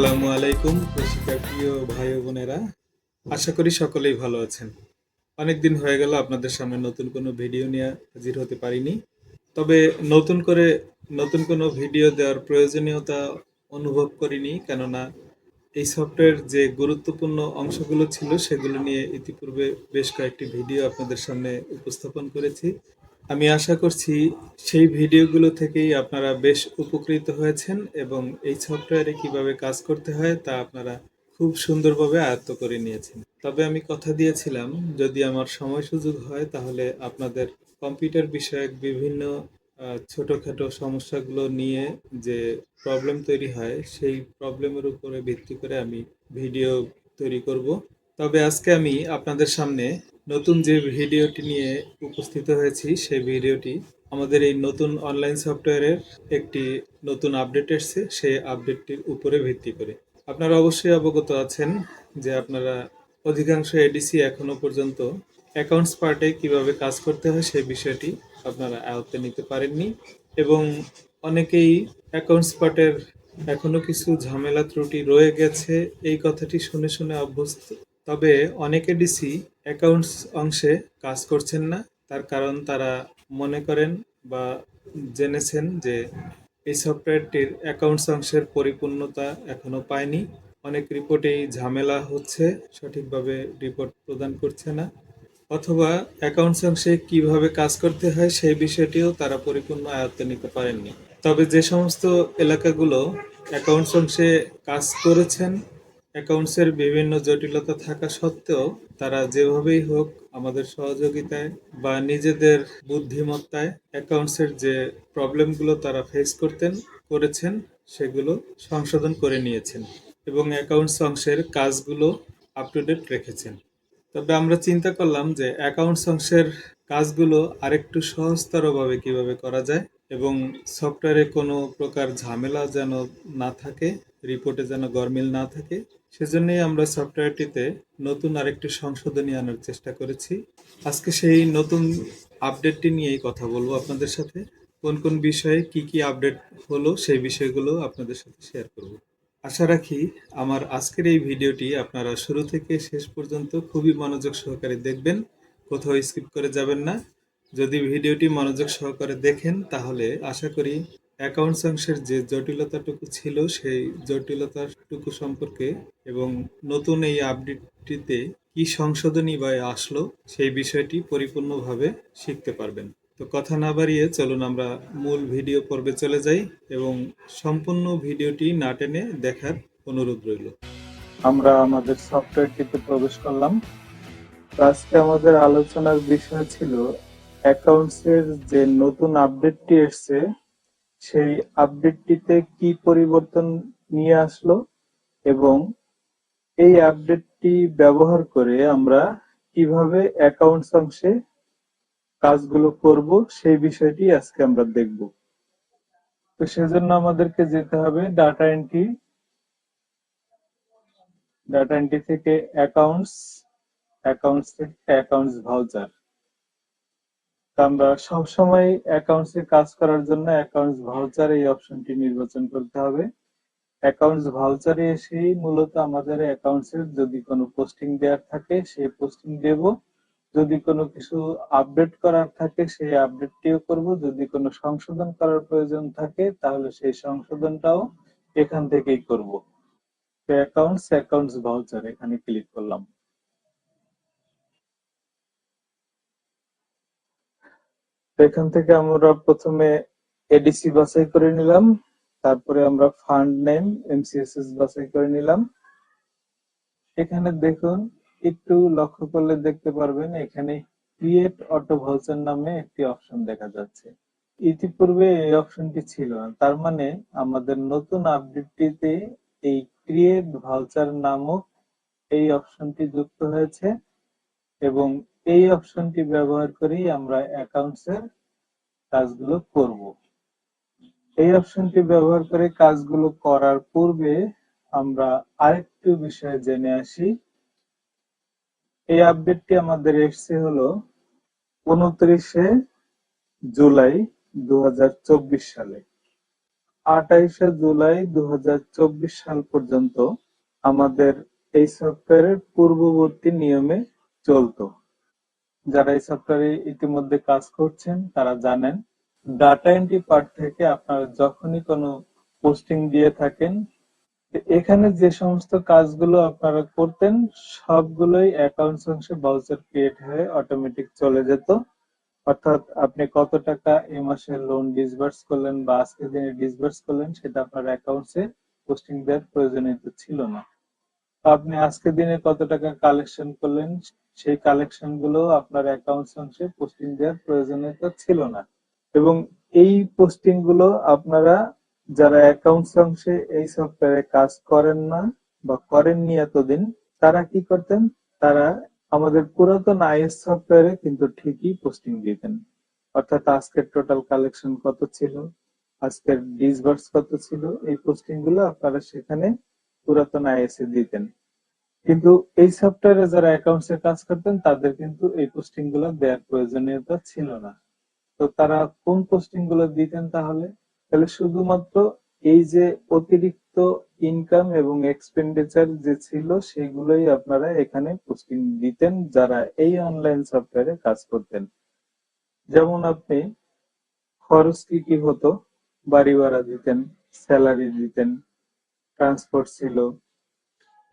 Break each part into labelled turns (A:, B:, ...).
A: আসসালামু আলাইকুম প্রিয় ভাই ও বোনেরা। আশা করি সকলেই ভালো আছেন। অনেকদিন হয়ে গেল আপনাদের সামনে নতুন কোনো ভিডিও নিয়ে হাজির হতে পারিনি। তবে নতুন করে নতুন কোনো ভিডিও দেওয়ার প্রয়োজনীয়তা অনুভব করিনি, কেননা এই সফটওয়্যার যে গুরুত্বপূর্ণ অংশগুলো ছিল সেগুলো নিয়ে ইতিপূর্বে বেশ কয়েকটি ভিডিও আপনাদের সামনে উপস্থাপন করেছি। আমি আশা করছি সেই ভিডিওগুলো থেকেই আপনারা বেশ উপকৃত হয়েছেন এবং এই সফটওয়্যারে কিভাবে কাজ করতে হয় তা আপনারা খুব সুন্দরভাবে আয়ত্ত করে নিয়েছেন। তবে আমি কথা দিয়েছিলাম, যদি আমার সময় সুযোগ হয় তাহলে আপনাদের কম্পিউটার বিষয়ক বিভিন্ন ছোটোখাটো সমস্যাগুলো নিয়ে যে প্রবলেম তৈরি হয় সেই প্রবলেমের উপরে ভিত্তি করে আমি ভিডিও তৈরি করব। তবে আজকে আমি আপনাদের সামনে নতুন যে ভিডিওটি নিয়ে উপস্থিত হয়েছি সেই ভিডিওটি আমাদের এই নতুন অনলাইন সফটওয়্যারের একটি নতুন আপডেট এসেছে, সেই আপডেটটির উপরে ভিত্তি করে। আপনারা অবশ্যই অবগত আছেন যে আপনারা অধিকাংশ এডিসি এখনো পর্যন্ত অ্যাকাউন্টস পার্টে কিভাবে কাজ করতে হয় সেই বিষয়টি আপনারা আয়ত্তে নিতে পারেননি এবং অনেকেই অ্যাকাউন্টস পার্টের এখনো কিছু ঝামেলা ত্রুটি রয়ে গেছে এই কথাটি শুনে শুনে অভ্যস্ত। তবে অনেকে ডিসি অ্যাকাউন্টস অংশে কাজ করছেন না, তার কারণ তারা মনে করেন বা জেনেছেন যে এই সফটওয়্যারটির অ্যাকাউন্টস অংশের পরিপূর্ণতা এখনো পায়নি। অনেক রিপোর্টেই ঝামেলা হচ্ছে, সঠিকভাবে রিপোর্ট প্রদান করছে না, অথবা অ্যাকাউন্টস অংশে কিভাবে কাজ করতে হয় সেই বিষয়টিও তারা পরিপূর্ণ আয়ত্তে নিতে পারেননি। তবে যে সমস্ত এলাকাগুলো অ্যাকাউন্টস অংশে কাজ করেছেন, অ্যাকাউন্টসের বিভিন্ন জটিলতা থাকা সত্ত্বেও তারা যেভাবেই হোক আমাদের সহযোগিতায় বা নিজেদের বুদ্ধিমত্তায় অ্যাকাউন্টসের যে প্রবলেমগুলো তারা ফেস করেছেন সেগুলো সংশোধন করে নিয়েছেন এবং অ্যাকাউন্টস অংশের কাজগুলো আপ টু ডেট রেখেছেন। তবে আমরা চিন্তা করলাম যে অ্যাকাউন্টস অংশের কাজগুলো আরেকটু সহজতরভাবে কিভাবে করা যায় এবং সফটওয়্যারে কোনো প্রকার ঝামেলা যেন না থাকে, রিপোর্টে যেন গরমিল না থাকে, সেজন্যই আমরা সফটওয়্যারটিতে নতুন আরেকটি সংশোধনী আনার চেষ্টা করেছি। আজকে সেই নতুন আপডেটটি নিয়েই কথা বলবো আপনাদের সাথে। কোন কোন বিষয়ে কি কি আপডেট হলো সেই বিষয়গুলো আপনাদের সাথে শেয়ার করব। আশা রাখি আমার আজকের এই ভিডিওটি আপনারা শুরু থেকে শেষ পর্যন্ত খুবই মনোযোগ সহকারে দেখবেন, কোথাও স্কিপ করে যাবেন না। যদি ভিডিওটি মনোযোগ সহকারে দেখেন তাহলে আশা করি অ্যাকাউন্টস অংশের যে জটিলতাটুকু ছিল সেই জটিলতাটুকু সম্পর্কে এবং নতুন এই আপডেটটিতে কি সংশোধনী বা আসলো সেই বিষয়টি পরিপূর্ণভাবে শিখতে পারবেন। তো কথা না বাড়িয়ে চলুন আমরা মূল ভিডিও পর্বে চলে যাই এবং সম্পূর্ণ ভিডিওটি না টেনে দেখার অনুরোধ রইল। আমরা আমাদের সফটওয়্যারটিতে প্রবেশ করলাম। আজকে আমাদের আলোচনার বিষয় ছিল অ্যাকাউন্টস এর যে নতুন আপডেটটি এসেছে সেই আপডেটটিতে কি পরিবর্তন নিয়ে আসলো এবং এই আপডেটটি ব্যবহার করে আমরা কিভাবে অ্যাকাউন্টস অংশে কাজগুলো করব সেই বিষয়টি আজকে আমরা দেখব। তো সেজন্য আমাদেরকে যেতে হবে ডাটা এন্ট্রি থেকে অ্যাকাউন্টস, অ্যাকাউন্টস থেকে অ্যাকাউন্টস ভাউচার। আমরা সবসময় অ্যাকাউন্টস এ কাজ করার জন্য অ্যাকাউন্টস ভাউচার এই অপশনটি নির্বাচন করতে হবে। অ্যাকাউন্টস ভাউচারে এসেই মূলত আমাদের অ্যাকাউন্টস এর যদি কোনো পোস্টিং দেওয়ার থাকে সেই পোস্টিং দেব, যদি কোনো কিছু আপডেট করার থাকে সেই আপডেটটিও করব, যদি কোনো সংশোধন করার প্রয়োজন থাকে তাহলে সেই সংশোধনটাও এখান থেকেই করব। অ্যাকাউন্টস ভাউচার এখানে ক্লিক করলাম। এখান থেকে আমরা প্রথমে এডিসি বাছাই করে নিলাম, তারপরে আমরা ফান্ড নেম এমসিএসএস বাছাই করে নিলাম। এখানে দেখুন, একটু লক্ষ্য করলে দেখতে পারবেন এখানে ক্রিয়েট অটো ভাউচার নামে একটি অপশন দেখা যাচ্ছে। ইতিপূর্বে এই অপশনটি ছিল না, তার মানে আমাদের নতুন আপডেটটিতে এই ক্রিয়েট ভাউচার নামক এই অপশনটি যুক্ত হয়েছে এবং এই অপশনটি ব্যবহার করেই আমরা অ্যাকাউন্টস এর কাজগুলো করব। এই অপশনটি ব্যবহার করে কাজগুলো করার পূর্বে আমরা আরেকটু বিষয় জেনে আসি। এই আপডেটটি আমাদের এসছে হলো 29শে জুলাই 2024 সালে। 28শে জুলাই 2024 সাল পর্যন্ত আমাদের এই সফটওয়্যারের পূর্ববর্তী নিয়মে চলতো। যারা এই সফটওয়্যারে ইতিমধ্যে কাজ করছেন তারা জানেন, ডাটা এন্ট্রি পার্ট থেকে আপনারা যখনই কোনো পোস্টিং দিয়ে থাকেন, এখানে যে সমস্ত কাজগুলো আপনারা করতেন সবগুলোই অ্যাকাউন্টস অংশে ভাউচার ক্রিয়েট হয়ে অটোমেটিক চলে যেত। অর্থাৎ আপনি কত টাকা এই মাসে লোন ডিসবার্স করলেন বা আজকের দিনে ডিসবার্স করলেন সেটা আপনার অ্যাকাউন্টসে পোস্টিং দেওয়ার প্রয়োজনীয়তা ছিল না। আপনি আজকের দিনে কত টাকা কালেকশন করলেন সেই কালেকশন গুলো আপনার অ্যাকাউন্টস অংশে পোস্টিং দেওয়ার প্রয়োজনীয়তা ছিল না। এবং এই পোস্টিং গুলো আপনারা যারা অ্যাকাউন্টস অংশে এই সফটওয়্যারে কাজ করেন না বা করেননি এতদিন, তারা কি করতেন, তারা আমাদের পুরাতন আইএস সফটওয়্যারে কিন্তু ঠিকই পোস্টিং দিতেন। অর্থাৎ আজকের টোটাল কালেকশন কত ছিল, আজকের ডিসবার্স কত ছিল, এই পোস্টিং গুলো আপনারা সেখানে পুরাতন আইএস এ দিতেন। কিন্তু এই সফটওয়্যারে যারা অ্যাকাউন্টস এ কাজ করতেন তাদের কিন্তু এই পোস্টিং গুলো দেওয়ার প্রয়োজনীয়তা ছিল না। তো তারা কোন পোস্টিং গুলো দিতেন তাহলে? তাহলে শুধুমাত্র এই যে অতিরিক্ত ইনকাম এবং এক্সপেন্ডিচার যে ছিল সেগুলোই আপনারা এখানে পোস্টিং দিতেন যারা এই অনলাইন সফটওয়্যারে কাজ করতেন। যেমন আপনি খরচ কি কি হতো, বাড়ি ভাড়া দিতেন, স্যালারি দিতেন, ট্রান্সপোর্ট ছিল,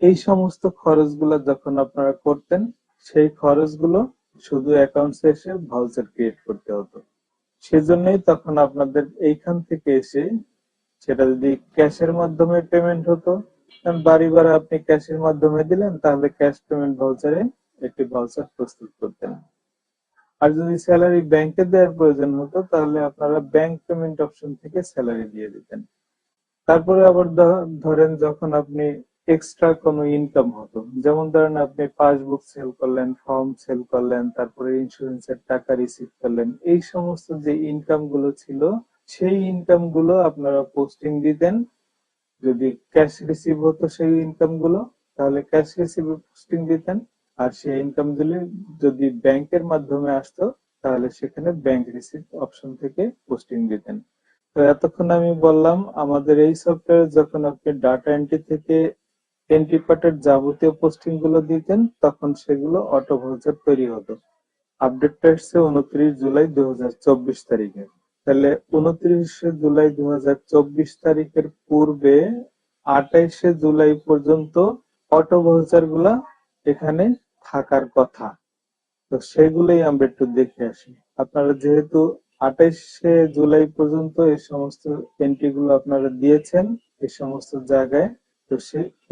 A: এই সমস্ত খরচগুলো যখন আপনারা করতেন সেই খরচগুলো শুধু অ্যাকাউন্টসে এসে ভাউচার ক্রিয়েট করতে হতো। সেজন্যই তখন আপনাদের এইখান থেকে এসে সেটা যদি ক্যাশের মাধ্যমে পেমেন্ট হতো, কারণ বাড়ি ভাড়া আপনি ক্যাশের মাধ্যমে দিলেন তাহলে ক্যাশ পেমেন্ট ভাউচারে একটি ভাউচার প্রস্তুত করতেন। আর যদি স্যালারি ব্যাংকে দেওয়ার প্রয়োজন হতো তাহলে আপনারা ব্যাংক পেমেন্ট অপশন থেকে স্যালারি দিয়ে দিতেন। তারপরে আবার ধরেন যখন আপনি এক্সট্রা কোনো ইনকাম হতো, যেমন ধরেন আপনি পাসবুক সেল করলেন, ফর্ম সেল করলেন, তারপরে ইন্স্যুরেন্সের টাকা রিসিভ করলেন, এই সমস্ত যে ইনকাম গুলো ছিল সেই ইনকাম গুলো আপনারা পোস্টিং দিতেন। যদি ক্যাশ রিসিভ হতো সেই ইনকাম গুলো তাহলে ক্যাশ রিসিভে পোস্টিং দিতেন, আর সেই ইনকাম গুলি যদি ব্যাংকের মাধ্যমে আসতো তাহলে সেখানে ব্যাংক রিসিভ অপশন থেকে পোস্টিং দিতেন। তো এতক্ষণ আমি বললাম আমাদের এই সফটওয়্যারে যখন আপনি ডাটা এন্ট্রি থেকে এন্ট্রি পার্টের যাবতীয় পোস্টিং গুলো দিতেন তখন সেগুলো অটো ভাউচার তৈরি হতো। আপডেটটা এসছে 29 জুলাই 2024 তারিখে। তাহলে 29 জুলাই 2024 তারিখের পূর্বে 28 জুলাই পর্যন্ত অটো ভাউচার গুলা এখানে থাকার কথা। তো সেগুলোই আমরা একটু দেখে আসি। আপনারা যেহেতু 28 জুলাই পর্যন্ত এই সমস্ত এন্ট্রি গুলো আপনারা দিয়েছেন এই সমস্ত জায়গায়, তো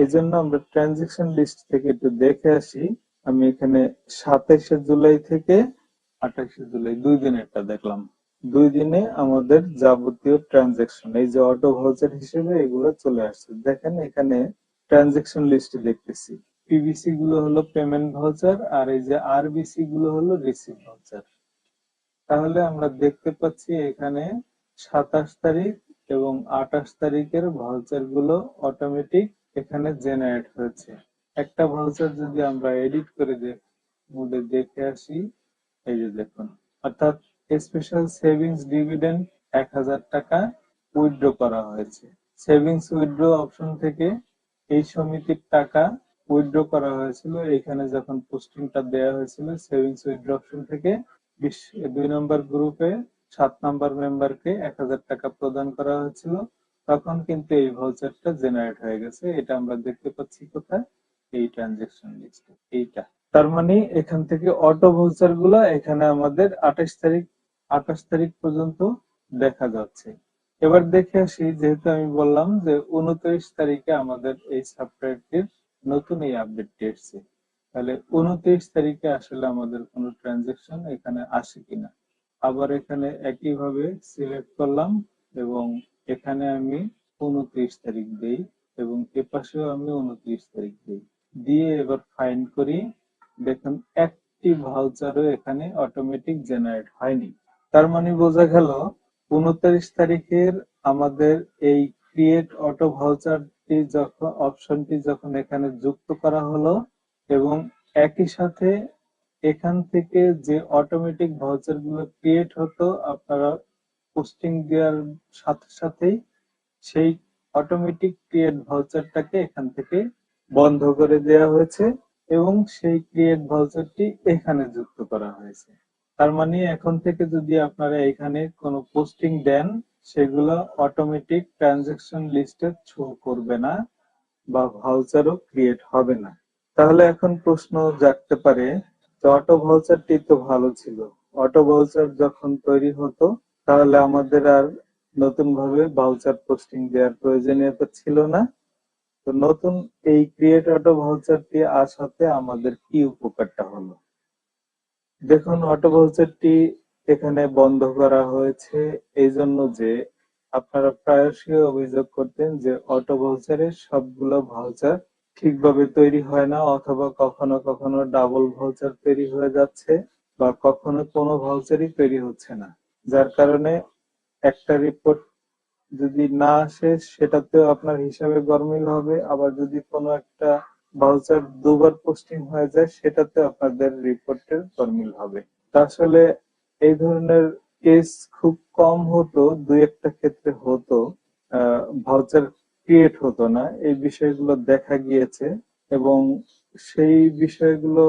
A: এজন্য আমরা ট্রানজেকশন লিস্ট থেকে একটু দেখে আসি। আমি এখানে 27 জুলাই থেকে 28 জুলাই 2 দিনেরটা দেখলাম। 2 দিনে আমাদের যাবতীয় ট্রানজেকশন এই যে অটো ভাউচার হিসেবে এগুলো চলে আসছে। দেখেন এখানে ট্রানজেকশন লিস্ট দেখতেছি, পিভিসি গুলো হলো পেমেন্ট ভাউচার আর এই যে আরবিসি গুলো হলো রিসিভ ভাউচার। তাহলে আমরা দেখতে পাচ্ছি এখানে 27 তারিখ এবং 28 তারিখের ভাউচার গুলো অটোমেটিক এখানে জেনারেট হয়েছে। একটা ভাউচার যদি আমরা এডিট করে মোডে দেখে আসি, এই যে দেখুন, অর্থাৎ স্পেশাল সেভিংস ডিভিডেন্ড 1000 টাকা উইথড্র করা হয়েছে। সেভিংস উইথড্র অপশন থেকে এই সমিতির টাকা উইথড্র করা হয়েছিল। এখানে যখন পোস্টিংটা দেওয়া হয়েছিল সেভিংস উইথড্র অপশন থেকে 2 নম্বর গ্রুপে 7 নম্বর মেম্বারকে 1000 টাকা প্রদান করা হয়েছিল, তখন কিন্তু এই ভাউচারটা জেনারেট হয়ে গেছে। এটা আমরা দেখতে পাচ্ছি কোথায়, এই ট্রানজেকশন লিস্টে এইটা। তার মানে এখান থেকে অটো ভাউচার গুলা এখানে আমাদের 28 তারিখ পর্যন্ত দেখা যাচ্ছে। এবার দেখে আসি, যেহেতু আমি বললাম যে 29 তারিখে আমাদের এই সফটওয়্যারটির নতুন এই আপডেটটি এসেছে, তাহলে 29 তারিখে আসলে আমাদের কোনো ট্রানজেকশন এখানে আসে কিনা। আবার এখানে একইভাবে সিলেক্ট করলাম এবং এখানে আমি 29 তারিখ দেই এবং এপাশেও আমি 29 তারিখ দিই, দিয়ে এবার ফাইন্ড করি। দেখুন একটি ভাউচারও এখানে অটোমেটিক জেনারেট হয়নি। তার মানে বোঝা গেল 29 তারিখের আমাদের এই ক্রিয়েট অটো ভাউচারটি যখন অপশনটি যখন এখানে যুক্ত করা হলো এবং একই সাথে এখান থেকে যে অটোমেটিক ভাউচার গুলো ক্রিয়েট হতো আপনারা পোস্টিং দেওয়ার সাথে সাথেই সেই অটোমেটিক ক্রিয়েট ভাউচারটাকে এখান থেকে বন্ধ করে দেওয়া হয়েছে এবং সেই ক্রিয়েট ভাউচারটি এখানে যুক্ত করা হয়েছে। তার মানে এখন থেকে যদি আপনারা এখানে কোনো পোস্টিং দেন, সেগুলো অটোমেটিক ট্রানজেকশন লিস্টে শো করবে না বা ভাউচারও ক্রিয়েট হবে না। তাহলে এখন প্রশ্ন জাগতে পারে যে অটো ভাউচারটি তো ভালো ছিল, অটো ভাউচার যখন তৈরি হতো তাহলে আমাদের আর নতুন ভাবে ভাউচার পোস্টিং দেওয়ার প্রয়োজনীয়তা ছিল না। তো নতুন এই ক্রিয়েট অটো ভাউচারটি আসাতে আমাদের কি উপকারটা হলো? দেখুন, অটো ভাউচারটি এখানে বন্ধ করা হয়েছে এই জন্য যে আপনারা প্রায়শই অভিযোগ করতেন যে অটো ভাউচারে সবগুলো ভাউচার ঠিকভাবে তৈরি হয় না, অথবা কখনো কখনো ডাবল ভাউচার তৈরি হয়ে যাচ্ছে বা কখনো কোনো ভাউচারই তৈরি হচ্ছে না, যার কারণে একটা রিপোর্ট যদি না আসে সেটাতেও আপনার হিসাবে গরমিল হবে, আবার যদি কোনো একটা ভাউচার দুবার পোস্টিং হয়ে যায় সেটাতে আপনাদের রিপোর্টের গরমিল হবে। তা আসলে এই ধরনের কেস খুব কম হতো, দুই একটা ক্ষেত্রে হতো, ভাউচার ক্রিয়েট হতো না, এই বিষয়গুলো দেখা গিয়েছে। এবং সেই বিষয়গুলো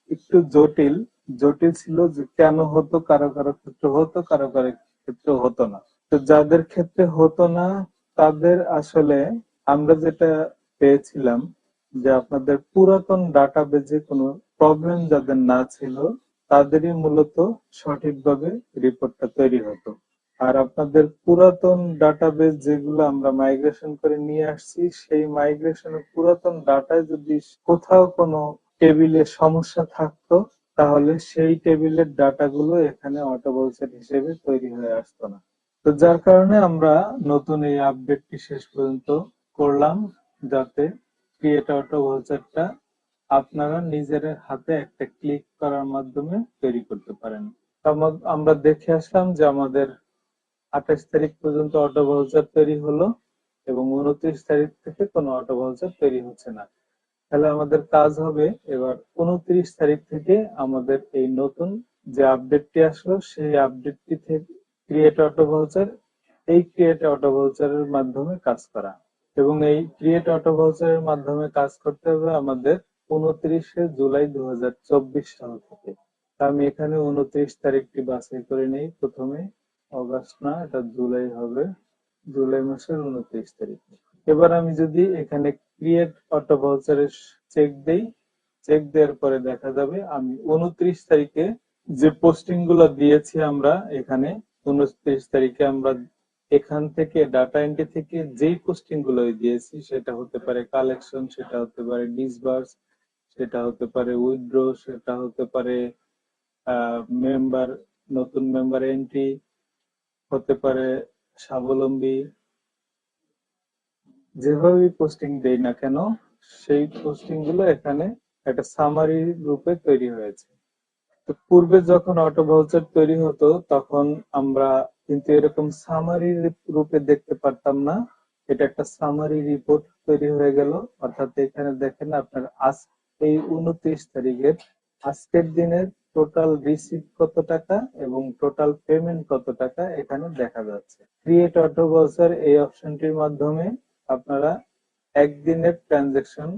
A: একটু জটিল জটিল ছিল যে কেন হতো, কারো কারো ক্ষেত্রে হতো, কারো কারো ক্ষেত্রে হতো না। তো যাদের ক্ষেত্রে হতো না তাদের আসলে আমরা যেটা পেয়েছিলাম যে আপনাদের পুরাতন ডাটাবেজে কোনো প্রবলেম যাদের না ছিল তাদেরই মূলত সঠিকভাবে রিপোর্টটা তৈরি হতো। আর আপনাদের পুরাতন ডাটাবেজ যেগুলো আমরা মাইগ্রেশন করে নিয়ে আসছি, সেই মাইগ্রেশনের পুরাতন ডাটায় যদি কোথাও কোনো টেবিলে সমস্যা থাকতো তাহলে সেই টেবিলের ডাটাগুলো এখানে অটোভাউচার হিসেবে তৈরি হয়ে আসতো না। তো যার কারণে আমরা নতুন এই আপডেটটি শেষ পর্যন্ত করলাম, যাতে ক্রিয়েট অটো ভাউচারটা আপনারা নিজের হাতে একটা ক্লিক করার মাধ্যমে তৈরি করতে পারেন। আমরা দেখে আসলাম যে আমাদের 28 তারিখ পর্যন্ত অটো ভাউচার তৈরি হলো এবং 29 তারিখ থেকে কোনো অটো ভাউচার তৈরি হচ্ছে না। তাহলে আমাদের কাজ হবে এবার 29 তারিখ থেকে আমাদের এই নতুন যে আপডেটটি আসলো সেই আপডেটটি থেকে ক্রিয়েট অটো ভাউচার, এই ক্রিয়েট অটো ভাউচারের মাধ্যমে কাজ করা। এবং এই ক্রিয়েট অটো ভাউচারের মাধ্যমে কাজ করতে হবে আমাদের 29শে জুলাই 2024 সাল থেকে। তা আমি এখানে 29 তারিখটি বাছাই করে নেই প্রথমে। অগাস্ট না, এটা জুলাই হবে, জুলাই মাসের 29 তারিখ। এবার আমি যদি এখানে ক্রিয়েট অটো ভাউচারে চেক দেই, চেক দেওয়ার পরে দেখা যাবে আমি 29 তারিখে যে পোস্টিং গুলো দিয়েছি আমরা এখানে, 29 তারিখে আমরা এখান থেকে ডাটা এন্ট্রি থেকে যেই পোস্টিং গুলো দিয়েছি, সেটা হতে পারে কালেকশন, সেটা হতে পারে ডিসবার্স, সেটা হতে পারে উইথড্র, সেটা হতে পারে মেম্বার, নতুন মেম্বার এন্ট্রি, হতে পারে স্বাবলম্বী, যেভাবে পোস্টিং দেই না কেন সেই পোস্টিং গুলো এখানে একটা সামারি রূপে তৈরি হয়েছে। তো পূর্বে যখন অটো ভাউচার তৈরি হতো তখন আমরা কিন্তু এরকম সামারি রূপে দেখতে পারতাম না। এটা একটা সামারি রিপোর্ট তৈরি হয়ে গেল, অর্থাৎ এখানে দেখেন আপনার আজ এই 29 তারিখের আজকের দিনের টোটাল রিসিভ কত টাকা এবং টোটাল পেমেন্ট কত টাকা এখানে দেখা যাচ্ছে। ক্রিয়েট অটো ভাউচার এই অপশনটির মাধ্যমে আপনারা একদিনের ট্রানজেকশন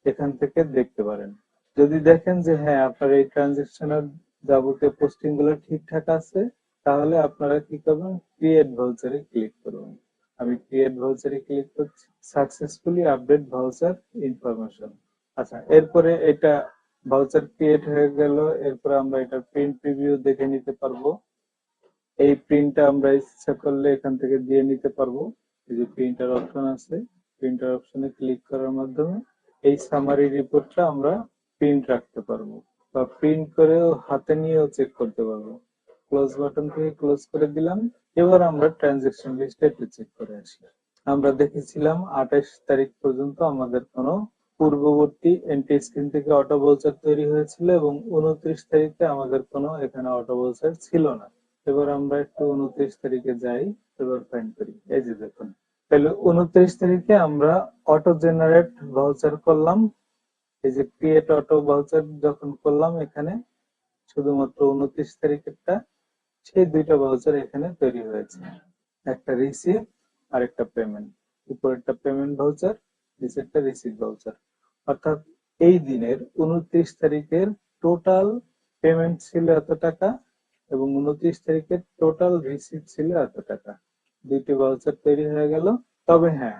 A: এখান থেকে দেখতে পারেন। যদি দেখেন যে হ্যাঁ আপনার এই ট্রানজেকশনের যাবতীয় পোস্টিং গুলো ঠিকঠাক আছে, তাহলে আপনারা কি করবেন, ক্রিয়েট ভাউচারে ক্লিক করবেন। আমি ক্রিয়েট ভাউচারে ক্লিক করছি, সাকসেসফুলি আপডেট ভাউচার ইনফরমেশন। আচ্ছা, এরপরে এটা ভাউচার ক্রিয়েট হয়ে গেল, এরপরে আমরা এটা প্রিন্ট প্রিভিউ দেখে নিতে পারবো। এই প্রিন্টটা আমরা ইচ্ছা করলে এখান থেকে দিয়ে নিতে পারবো। এই যে প্রিন্টার অপশন আছে, প্রিন্টার অপশনে ক্লিক করার মাধ্যমে এই সামারি রিপোর্টটা আমরা প্রিন্ট রাখতে পারবো বা প্রিন্ট করেও হাতে নিয়েও চেক করতে পারবো। ক্লোজ বাটন থেকে ক্লোজ করে দিলাম। এবার আমরা ট্রানজেকশন লিস্টে একটু চেক করে আসি। আমরা দেখেছিলাম 28 তারিখ পর্যন্ত আমাদের কোনো পূর্ববর্তী এন্ট্রি স্ক্রিন থেকে অটো ভাউচার তৈরি হয়েছিল এবং 29 তারিখে আমাদের কোনো এখানে অটো ভাউচার ছিল না। এবার আমরা একটু 29 তারিখে যাই, এবার ফাইন্ড করি। এই যে দেখুন, তাহলে 29 তারিখে আমরা অটো জেনারেট ভাউচার করলাম। এই যে ক্রিয়েট অটো ভাউচার যখন করলাম এখানে শুধুমাত্র 29 তারিখেরটা, সেই দুইটা ভাউচার এখানে তৈরি হয়েছে, একটা রিসিভ আরেকটা পেমেন্ট, উপরেরটা পেমেন্ট ভাউচার, নিচেরটা রিসিভ ভাউচার। অর্থাৎ এই দিনের 29 তারিখের টোটাল পেমেন্ট ছিল এত টাকা এবং 29 তারিখের টোটাল রিসিভ ছিল এত টাকা। দুইটি ভাউচার তৈরি হয়ে গেল। তবে হ্যাঁ,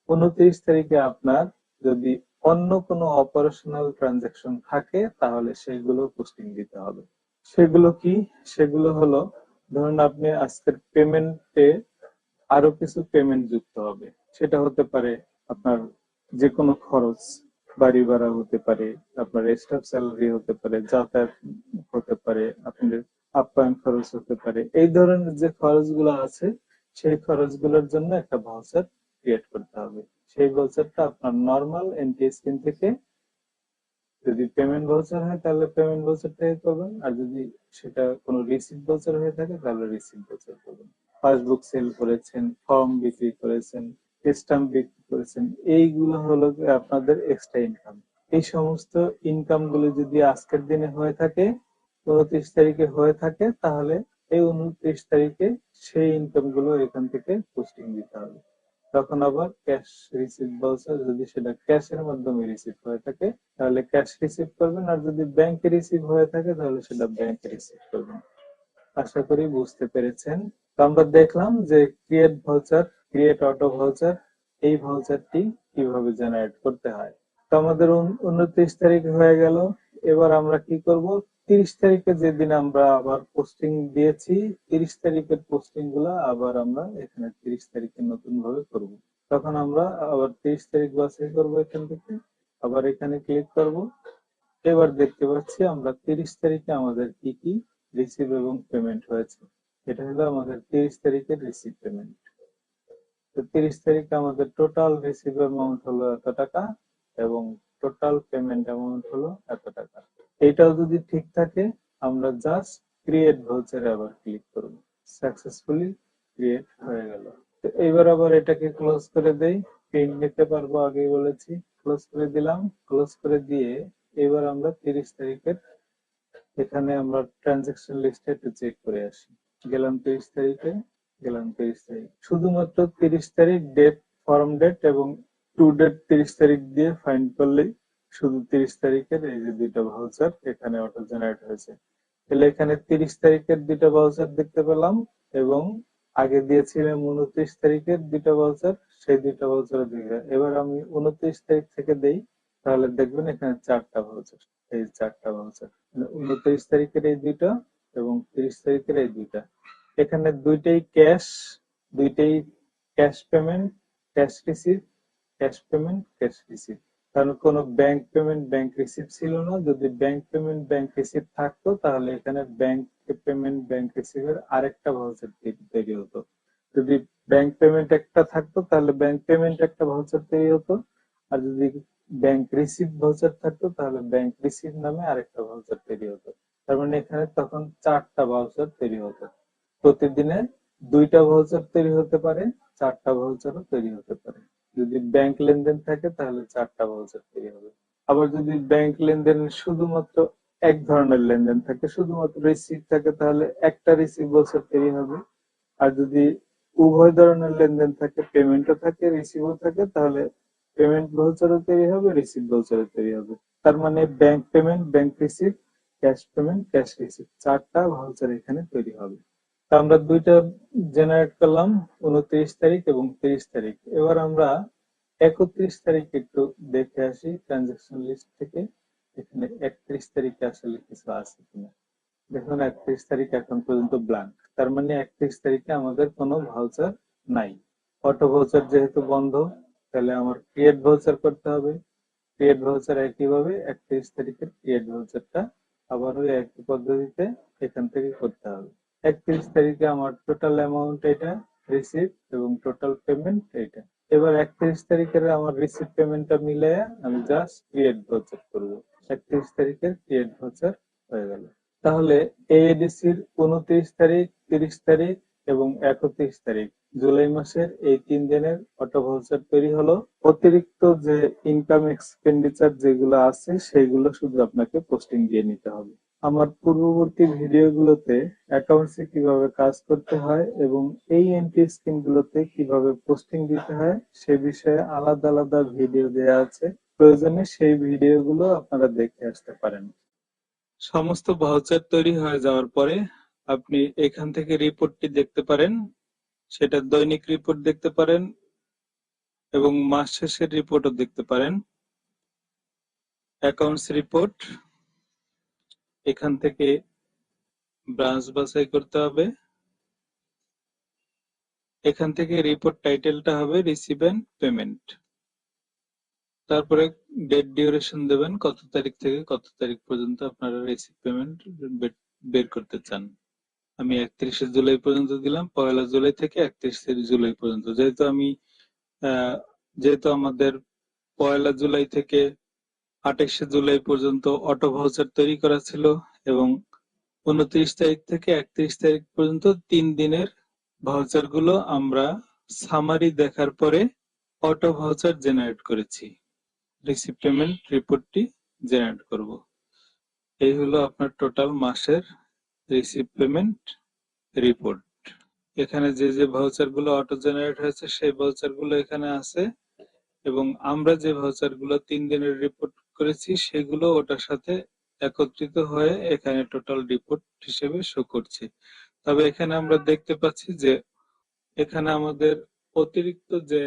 A: 29 তারিখে আপনার যদি অন্য কোনো অপারেশনাল ট্রানজাকশন থাকে তাহলে সেগুলো পোস্টিং দিতে হবে। সেগুলো কি? সেগুলো হলো, ধরুন আপনি আজকের পেমেন্টে আরো কিছু পেমেন্ট যুক্ত হবে। সেটা হতে পারে আপনার যে কোনো খরচ, বাড়ি ভাড়া হতে পারে, আপনার স্টাফ স্যালারি হতে পারে, যাতায়াত হতে পারে, আপনার আপ্যায়ন খরচ হতে পারে। এই ধরনের যে খরচগুলো আছে সেই খরচগুলোর জন্য একটা ভাউচার ক্রিয়েট করতে হবে। সেই ভাউচারটা আপনার নর্মাল এনটি স্ক্রিন থেকে, যদি পেমেন্ট ভাউচার হয় তাহলে পেমেন্ট ভাউচার থেকে করবেন, আর যদি সেটা কোনো রিসিভ ভাউচার হয়ে থাকে তাহলে রিসিভ ভাউচার করবেন। পাসবুক সেল করেছেন, ফর্ম বিক্রি করেছেন, স্ট্যাম্প বিক্রি করেছেন, এইগুলো হলো যে আপনাদের এক্সট্রা ইনকাম। এই সমস্ত ইনকাম গুলো যদি আজকের দিনে হয়ে থাকে, 29 তারিখে হয়ে থাকে, তাহলে এই 29 তারিখে সেই ইনকাম গুলো এখান থেকে পোস্টিং দিতে হবে। তখন আবার ক্যাশ রিসিভ ভাউচার, যদি সেটা ক্যাশের মাধ্যমে রিসিভ হয়ে থাকে তাহলে ক্যাশ রিসিভ করবেন, আর যদি ব্যাংকে রিসিভ হয়ে থাকে তাহলে সেটা ব্যাংকে রিসিভ করবেন। আশা করি বুঝতে পেরেছেন। তো আমরা দেখলাম যে create voucher, create auto voucher, এই ভাউচারটি কিভাবে জেনারেট করতে হয়। তো আমাদের 29 তারিখ হয়ে গেল। এবার আমরা কি করব? 30 তারিখে যেদিন আমরা আবার পোস্টিং দিয়েছি, 30 তারিখের পোস্টিং গুলা আবার আমরা এখানে 30 তারিখে নতুন ভাবে করব। তখন আমরা আবার 30 তারিখ বাছাই করব, এখান থেকে আবার এখানে ক্লিক করব। এবার দেখতে পাচ্ছি আমরা 30 তারিখে আমাদের কি কি রিসিভ এবং পেমেন্ট হয়েছে। এটা হলো আমাদের 30 তারিখের রিসিভ পেমেন্ট। তো 30 তারিখে আমাদের টোটাল রিসিভ অ্যামাউন্ট হলো এত টাকা এবং টোটাল পেমেন্ট অ্যামাউন্ট হলো এত টাকা। এটাও যদি ঠিক থাকে আমরা জাস্ট ক্রিয়েট ভাউচারে আবার ক্লিক করব। সাকসেসফুলি ক্রিয়েট হয়ে গেল। তো এবার আবার এটাকে ক্লোজ করে দেই। প্রিন্ট নিতে পারবো, আগেই বলেছি। ক্লোজ করে দিলাম। ক্লোজ করে দিয়ে এবার আমরা 30 তারিখের এখানে আমরা ট্রানজাকশন লিস্টে একটু চেক করে আসি। গেলাম 30 তারিখে, গেলাম 30 তারিখ। শুধুমাত্র 30 তারিখ ডেট, ফর্ম ডেট এবং টু ডেট 30 তারিখ দিয়ে ফাইন্ড করলেই শুধু 30 তারিখের এই যে দুইটা ভাউচার এখানে অটো জেনারেট হয়েছে। তাহলে এখানে 30 তারিখের দুইটা ভাউচার দেখতে পেলাম এবং আগে দিয়েছিলাম 29 তারিখের দুইটা ভাউচার, সেই দুইটা ভাউচার দেখে এবার আমি 29 তারিখ থেকে দেই, তাহলে দেখবেন এখানে চারটা ভাউচার। এই চারটা ভাউচার 29 তারিখের এই দুইটা এবং 30 তারিখের এই দুইটা। এখানে দুইটাই ক্যাশ, দুইটাই cash payment, cash receive, cash payment, cash receive. কারণ কোনো ব্যাংক পেমেন্ট, ব্যাংক রিসিভ ছিল না। যদি ব্যাংক পেমেন্ট, ব্যাংক রিসিভ থাকতো তাহলে এখানে ব্যাংক পেমেন্ট, ব্যাংক রিসিভের আরেকটা ভাউচার তৈরি হতো। যদি ব্যাংক পেমেন্ট একটা থাকতো তাহলে ব্যাংক পেমেন্ট একটা ভাউচার তৈরি হতো, আর যদি ব্যাংক রিসিভ ভাউচার থাকতো তাহলে ব্যাংক রিসিভ নামে আরেকটা ভাউচার তৈরি হতো। তার মানে এখানে তখন চারটা ভাউচার তৈরি হতো। প্রতিদিনে দুইটা ভাউচার তৈরি হতে পারে, চারটা ভাউচারও তৈরি হতে পারে। যদি ব্যাংক লেনদেন থাকে তাহলে চারটা ভাউচার তৈরি হবে। আবার যদি ব্যাংক লেনদেন শুধুমাত্র এক ধরনের লেনদেন থাকে, শুধুমাত্র রিসিভ থাকে, তাহলে একটা রিসিভ ভাউচার তৈরি হবে। আর যদি উভয় ধরনের লেনদেন থাকে, পেমেন্টও থাকে রিসিভও থাকে, তাহলে পেমেন্ট ভাউচারও তৈরি হবে, রিসিভ ভাউচারও তৈরি হবে। তার মানে bank payment, bank receive, cash payment, cash receive, চারটা ভাউচার এখানে তৈরি হবে। তা আমরা দুইটা জেনারেট করলাম, 29 তারিখ এবং 30 তারিখ। এবার আমরা 31 তারিখ একটু দেখে আসি ট্রানজাকশন লিস্ট থেকে, এখানে 31 তারিখে আসলে কিছু আছে কিনা। দেখুন 31 তারিখ এখন পর্যন্ত ব্ল্যাঙ্ক। তার মানে 31 তারিখে আমাদের কোনো ভাউচার নাই। অটো ভাউচার যেহেতু বন্ধ, তাহলে আমার ক্রিয়েট ভাউচার করতে হবে। ক্রিয়েট ভাউচার একইভাবে 31 তারিখের ক্রিয়েট ভাউচারটা আবার ওই একই পদ্ধতিতে এখান থেকে করতে হবে। 31 তারিখে আমার টোটাল অ্যামাউন্ট এটা রিসিভ এবং টোটাল পেমেন্ট এটা। এবার 31 তারিখের আমার রিসিভ পেমেন্টটা মিলে আমি জাস্ট ক্রিয়েট ভাউচার করব। 31 তারিখের ক্রিয়েট ভাউচার হয়ে গেল। তাহলে এএডিসির 29 তারিখ, 30 তারিখ এবং 31 তারিখ, জুলাই মাসের এই 3 দিনের অটো ভাউচার তৈরি হলো। অতিরিক্ত যে ইনকাম এক্সপেন্ডিচার যেগুলো আছে সেগুলো শুধু আপনাকে পোস্টিং দিয়ে নিতে হবে। আমার পূর্ববর্তী ভিডিওগুলোতে অ্যাকাউন্টসে কিভাবে কাজ করতে হয় এবং এই এন্ট্রি স্ক্রিনগুলোতে কিভাবে পোস্টিং দিতে হয় সে বিষয়ে আলাদা আলাদা ভিডিও দেওয়া আছে। প্রয়োজনে সেই ভিডিওগুলো আপনারা দেখে আসতে পারেন। সমস্ত ভাউচার তৈরি হয়ে যাওয়ার পরে আপনি এখান থেকে রিপোর্টটি দেখতে পারেন। সেটা দৈনিক রিপোর্ট দেখতে পারেন এবং মাস শেষের রিপোর্টও দেখতে পারেন। অ্যাকাউন্টস রিপোর্ট, এখান থেকে ব্রাঞ্চ বাছাই করতে হবে। এখান থেকে রিপোর্ট টাইটেলটা হবে রিসিভ এন্ড পেমেন্ট। তারপরে ডেট ডিউরেশন দেবেন, কত তারিখ থেকে কত তারিখ পর্যন্ত আপনারা রিসিভ পেমেন্ট বের করতে চান। আমি 31শে জুলাই পর্যন্ত দিলাম, 1লা জুলাই থেকে 31শে জুলাই পর্যন্ত। যেহেতু আমাদের 1লা জুলাই থেকে 28শে জুলাই পর্যন্ত অটো ভাউচার তৈরি করা ছিল এবং 29 তারিখ থেকে 31 তারিখ পর্যন্ত 3 দিনের ভাউচার গুলো আমরা সামারি দেখার পরে অটো ভাউচার জেনারেট করেছি। রিসিভ পেমেন্ট রিপোর্টটি জেনারেট করব। এই হলো আপনার টোটাল মাসের রিসিভ পেমেন্ট রিপোর্ট। এখানে যে যে ভাউচার গুলো অটো জেনারেট হয়েছে সেই ভাউচার গুলো এখানে আছে এবং আমরা যে ভাউচার গুলো 3 দিনের রিপোর্ট করেছি সেগুলো ওটার সাথে একত্রিত হয়ে এখানে টোটাল রিপোর্ট হিসেবে শো করছে। তবে এখানে আমরা দেখতে পাচ্ছি যে এখানে আমাদের অতিরিক্ত যে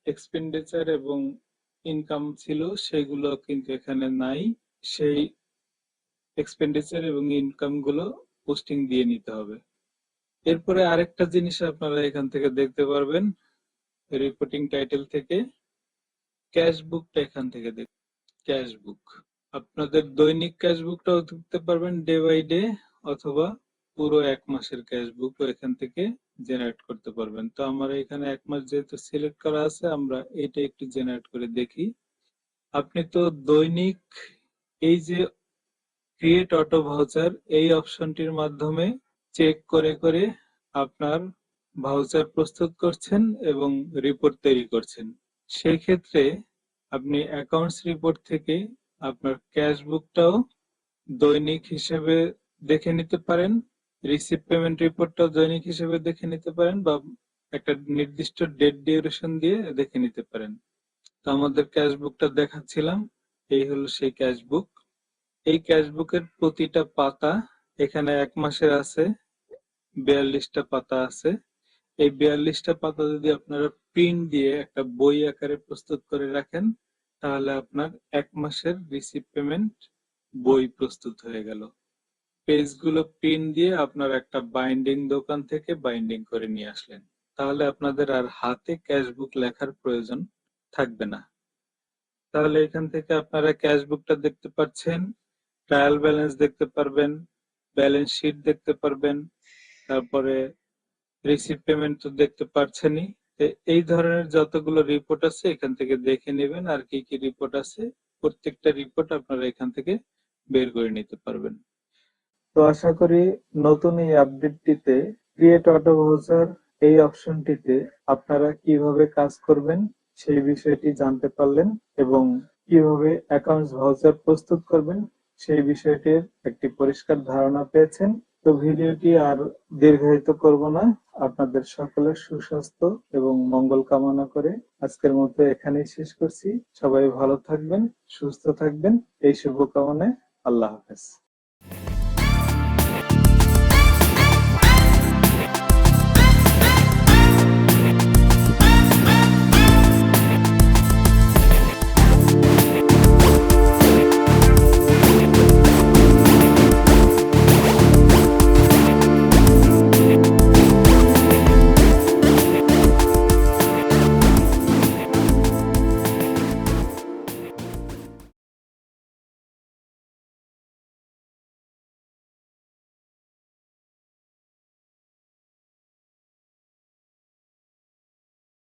A: এক্সপেন্ডিচার এবং ইনকাম ছিল সেগুলো কিন্তু এখানে নাই। সেই এক্সপেন্ডিচার এবং ইনকাম গুলো পোস্টিং দিয়ে নিতে হবে। এরপরে আরেকটা জিনিস আপনারা এখান থেকে দেখতে পারবেন, রিপোর্টিং টাইটেল থেকে ক্যাশ বুকটা এখান থেকে ক্যাশ বুক আপনাদের দৈনিক ক্যাশ বুকটাও দেখতে পারবেন ডে বাই ডে, অথবা পুরো 1 মাসের ক্যাশ বুক এখান থেকে জেনারেট করতে পারবেন। তো আমার এখানে 1 মাস যেহেতু সিলেক্ট করা আছে, আমরা এটা একটু জেনারেট করে দেখি। আপনি তো দৈনিক এই যে ক্রিয়েট অটো ভাউচার এই অপশনটির মাধ্যমে চেক করে করে আপনার ভাউচার প্রস্তুত করছেন এবং রিপোর্ট তৈরি করছেন। সেই ক্ষেত্রে আপনি অ্যাকাউন্টস রিপোর্ট থেকে আপনার ক্যাশ বুকটাও দৈনিক হিসেবে দেখে নিতে পারেন, রিসিভ পেমেন্ট রিপোর্টটাও দৈনিক হিসেবে দেখে নিতে পারেন, বা একটা নির্দিষ্ট ডেট ডিউরেশন দিয়ে দেখে নিতে পারেন। তো আমাদের ক্যাশ বুকটা দেখাচ্ছিলাম, এই হলো সেই ক্যাশ বুক। এই ক্যাশ বুকের প্রতিটা পাতা, এখানে 1 মাসের আছে 42টা পাতা আছে। এই 42টা পাতা যদি আপনারা প্রিন্ট দিয়ে একটা বই আকারে প্রস্তুত করে রাখেন, তাহলে আপনার 1 মাসের রিসিভ পেমেন্ট বই প্রস্তুত হয়ে গেল। পেজগুলো প্রিন্ট দিয়ে আপনার একটা বাইন্ডিং দোকান থেকে বাইন্ডিং করে নিয়ে আসলেন, তাহলে আপনাদের আর হাতে ক্যাশ বুক লেখার প্রয়োজন থাকবে না। তাহলে এখান থেকে আপনারা ক্যাশ বুকটা দেখতে পাচ্ছেন, ট্রায়াল ব্যালেন্স দেখতে পারবেন, ব্যালেন্স শিট দেখতে পারবেন, তারপরে রিসিভ পেমেন্ট তো দেখতে পাচ্ছেনই। এই ধরনের যতগুলো রিপোর্ট আছে এখান থেকে দেখে নেবেন, আর কি কি রিপোর্ট আছে প্রত্যেকটা রিপোর্ট আপনারা এখান থেকে বের করে নিতে পারবেন। তো আশা করি নতুন এই আপডেটটিতে ক্রিয়েট অটো ভাউচার এই অপশনটিতে আপনারা কিভাবে কাজ করবেন সেই বিষয়টি জানতে পারলেন এবং কিভাবে অ্যাকাউন্টস ভাউচার প্রস্তুত করবেন সেই বিষয়টির একটি পরিষ্কার ধারণা পেয়েছেন। তো ভিডিওটি আর দীর্ঘায়িত করব না, আপনাদের সকলের সুস্বাস্থ্য এবং মঙ্গল কামনা করে আজকের মতো এখানেই শেষ করছি। সবাই ভালো থাকবেন, সুস্থ থাকবেন এই শুভকামনায়। আল্লাহ হাফেজ।